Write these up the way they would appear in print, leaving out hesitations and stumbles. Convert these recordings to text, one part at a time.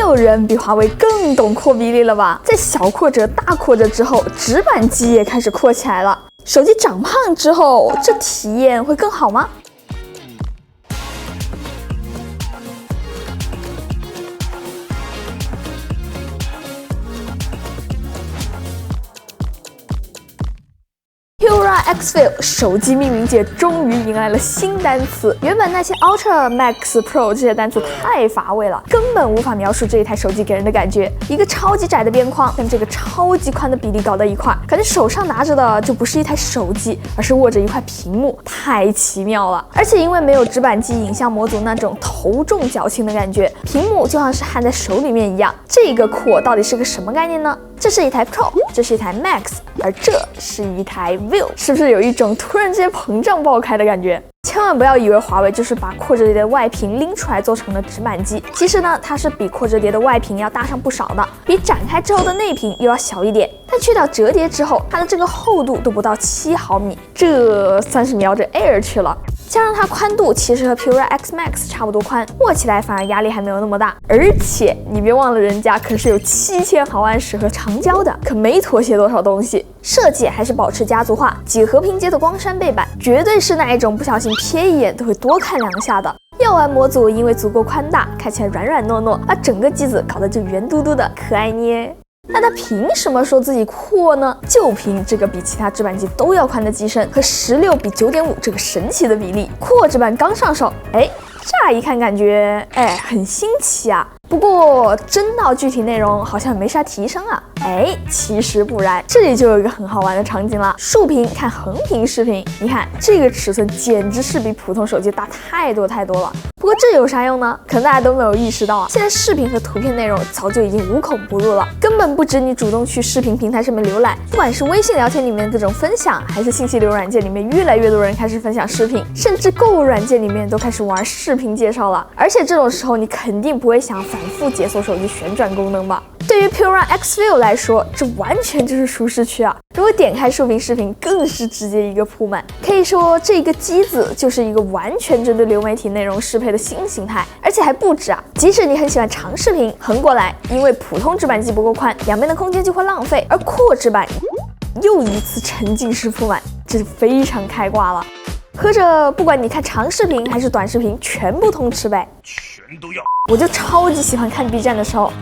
有人比華為更懂擴比例了吧？在小擴折、大擴折之後，直板機也開始擴起來了。手機長胖之後，這體驗會更好嗎？Pura X-Feel 手機命名界終於迎來了新單詞。原本那些 Ultra、Max、Pro 這些單詞太乏味了，根本無法描述這一台手機給人的感覺。一個超級窄的邊框跟這個超級寬的比例搞在一塊，感覺手上拿着的就不是一台手機，而是握着一塊屏幕，太奇妙了。而且因為沒有直板機影像模組那種头重腳輕的感覺，屏幕就像是焊在手裡面一樣。這個擴到底是個什麼概念呢？這是一台 Pro， 這是一台 Max， 而這是一台 View， 是不是有一種突然之間膨脹爆開的感覺？千萬不要以為華為就是把擴折疊的外屏拎出來做成了直板機，其實呢，它是比擴折疊的外屏要大上不少的，比展開之後的內屏又要小一點。但去掉折疊之後，它的這個厚度都不到7毫米，這算是瞄着 Air 去了。加上它寬度其實和 Pura X Max 差不多寬，握起来反而壓力還沒有那麼大。而且你別忘了，人家可是有7000毫安时和长焦的，可沒妥協多少東西。設計還是保持家族化，幾何拼接的光山背板，絕對是那一種不小心瞥一眼都會多看2下的。藥丸模組因為足夠寬大，看起來軟軟糯糯，把整個機子搞得就圓嘟嘟的，可愛捏。那它憑什麼說自己擴呢？就憑這個比其他直板機都要寬的機身和16比9.5這個神奇的比例。擴直板剛上手，乍一看感覺很新奇啊。不過真到具體內容好像沒啥提升啊。其實不然，這裡就有一個很好玩的場景了。豎屏看橫屏視頻，你看這個尺寸簡直是比普通手機大太多了。不過這有啥用呢？可能大家都沒有意識到啊，現在視頻和圖片內容早就已經无孔不入了，根本不止你主動去視頻平台上面瀏覽，不管是微信聊天裡面各種分享，還是信息流軟件裡面越來越多人開始分享視頻，甚至購物軟件裡面都開始玩視頻介紹了。而且這種時候你肯定不會想反復解鎖手機旋轉功能吧？对于 Pura X-Feel 来說，這完全就是舒適區啊！如果點開豎屏視頻，更是直接一個鋪滿。可以說，這個機子就是一個完全針對流媒體內容適配的新形態，而且還不止啊！即使你很喜歡長視頻，橫過來，因為普通直板機不夠寬，兩邊的空間就會浪費，而擴直板又一次沉浸式鋪滿，這就非常開掛了。合着不管你看長視頻還是短視頻，全部通吃唄，全都要。我就超級喜歡看 B 站的時候。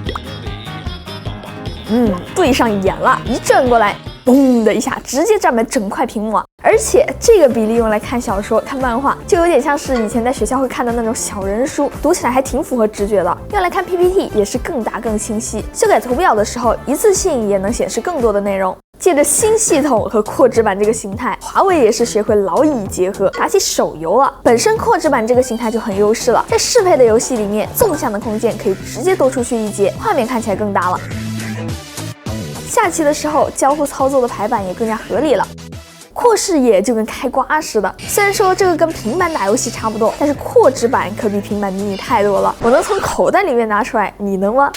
对上眼了，一轉過來，嘣的一下，直接占滿整塊屏幕啊！而且這個比例用來看小說、看漫畫，就有點像是以前在學校會看的那種小人書，讀起來還挺符合直覺的。用來看 PPT 也是更大更清晰，修改圖表的時候，一次性也能顯示更多的內容。借着新系統和擴直板這個形態，華為也是學會勞逸結合，打起手遊了。本身擴直板這個形態就很優勢了，在適配的遊戲裡面，縱向的空間可以直接多出去一截，畫面看起來更大了。下棋的時候，交互操作的排版也更加合理了。擴視野就跟開瓜似的，雖然說這個跟平板打遊戲差不多，但是擴直板可比平板迷你太多了。我能從口袋裡面拿出來，你能嗎？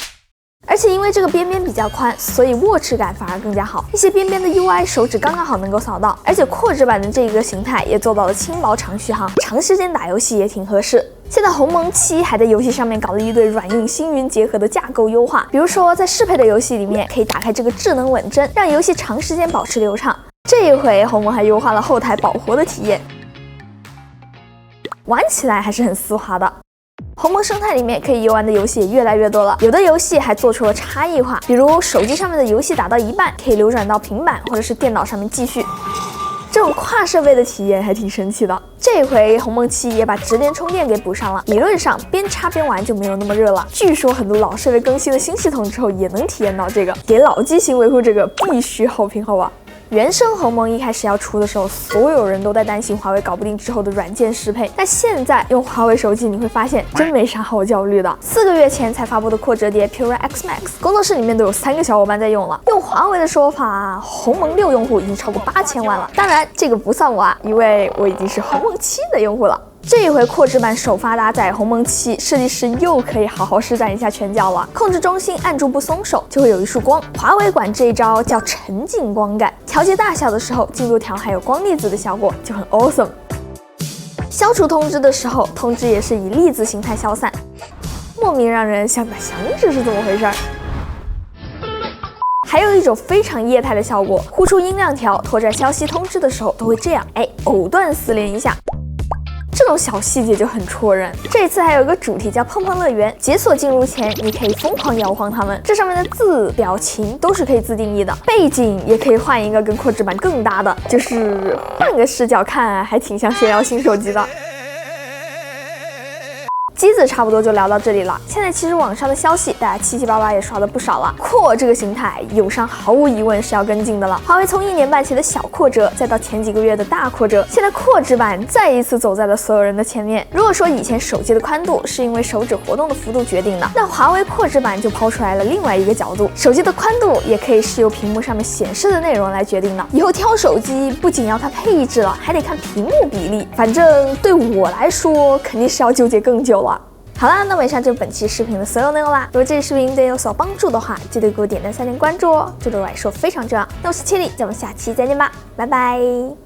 而且因為這個邊邊比較寬，所以握持感反而更加好。一些邊邊的 UI 手指剛剛好能夠掃到，而且擴直板的這個形態也做到了輕薄長續航，長時間打遊戲也挺合適。現在鴻蒙7還在遊戲上面搞了一堆軟硬星雲結合的架構優化，比如說在適配的遊戲裡面可以打開這個智能穩幀，讓遊戲長時間保持流暢。這一回鴻蒙還優化了後台保活的體驗，玩起來還是很絲滑的。鴻蒙生態裡面可以遊玩的遊戲也越來越多了，有的遊戲還做出了差異化，比如手機上面的遊戲打到一半可以流轉到平板或者是電腦上面繼續。這種跨設備的體驗還挺神奇的。這回鴻蒙7也把直連充電給補上了，理論上邊插邊玩就沒有那麼熱了。據說很多老設備更新了新系統之後也能體驗到這個，給老機型維護這個必須好評好吧。原生鴻蒙一開始要出的時候，所有人都在擔心華為搞不定之後的軟件適配，但現在用華為手機你會發現真沒啥好焦慮的。4個月前才發布的擴折疊 Pura X Max， 工作室裡面都有3個小夥伴在用了。用華為的說法，鴻蒙6用戶已經超過8000萬了。當然這個不算我啊，因為我已經是鴻蒙7的用戶了。這一回擴直板首發搭載鴻蒙7，設計師又可以好好施展一下拳腳了。控制中心按住不鬆手，就會有一束光。華為管這一招叫沉浸光感。調節大小的時候，進度條還有光粒子的效果，就很 awesome。消除通知的時候，通知也是以粒子形態消散。莫名讓人想打響指是怎麼回事？還有一種非常液態的效果，呼出音量條、拓展消息通知的時候都会這樣，藕断絲連一下。這種小細節就很戳人。這一次還有一個主題叫碰碰樂園，解鎖進入前你可以瘋狂搖晃它們，這上面的字、表情都是可以自定義的，背景也可以換一個跟扩值版更搭的，就是換個視角看，還挺像炫耀新手機的。機子差不多就聊到這裡了。現在其實網上的消息大家七七八八也刷的不少了。擴這個形態，友商毫無疑問是要跟進的了。華為從1年半前的小擴折，再到前幾個月的大擴折，現在擴值版再一次走在了所有人的前面。如果說以前手機的寬度是因為手指活動的幅度決定的，那華為擴值版就拋出来了另外一個角度，手機的寬度也可以是由屏幕上面顯示的內容來決定的。以後挑手機不僅要看配置了，還得看屏幕比例。反正对我來說，肯定是要糾結更久了。好啦，那麼以上就是本期視頻的所有內容啦。如果這期視頻對你有所幫助的話，記得給我點讚、3連關注哦，這對我來說非常重要。那我是千里，咱們下期再見吧，拜拜。